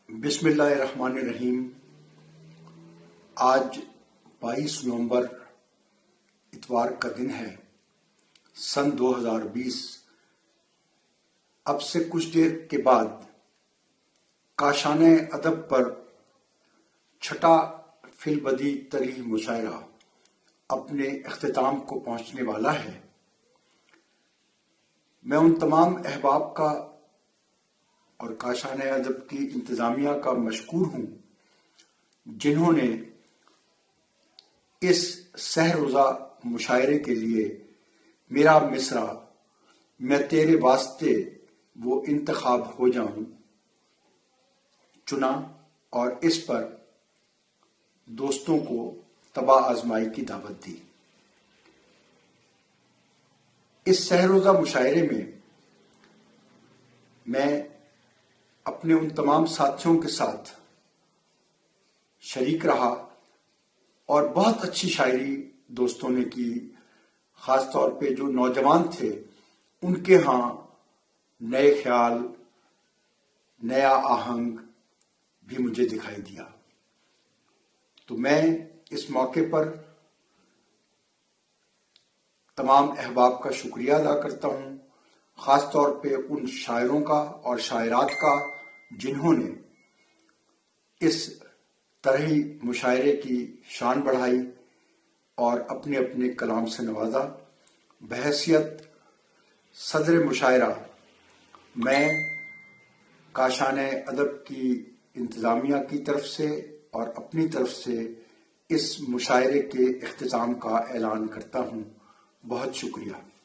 بسم اللہ الرحمن الرحیم۔ آج 22 نومبر اتوار کا دن ہے، سن 2020۔ اب سے کچھ دیر کے بعد کاشانِ ادب پر چھٹا فی البدیہہ طرح مشاعرہ اپنے اختتام کو پہنچنے والا ہے۔ میں ان تمام احباب کا اور کاشانِ ادب کی انتظامیہ کا مشکور ہوں جنہوں نے اس سحر روزہ مشاعرے کے لیے میرا مصرع میں تیرے واسطے وہ انتخاب ہو جاؤں چنا اور اس پر دوستوں کو طبع آزمائی کی دعوت دی۔ اس سحر روزہ مشاعرے میں اپنے ان تمام ساتھیوں کے ساتھ شریک رہا اور بہت اچھی شاعری دوستوں نے کی۔ خاص طور پہ جو نوجوان تھے ان کے ہاں نئے خیال، نیا آہنگ بھی مجھے دکھائی دیا۔ تو میں اس موقع پر تمام احباب کا شکریہ ادا کرتا ہوں، خاص طور پہ ان شاعروں کا اور شاعرات کا جنہوں نے اس طرحی مشاعرے کی شان بڑھائی اور اپنے اپنے کلام سے نوازا۔ بحیثیت صدر مشاعرہ میں کاشانِ ادب کی انتظامیہ کی طرف سے اور اپنی طرف سے اس مشاعرے کے اختتام کا اعلان کرتا ہوں۔ بہت شکریہ۔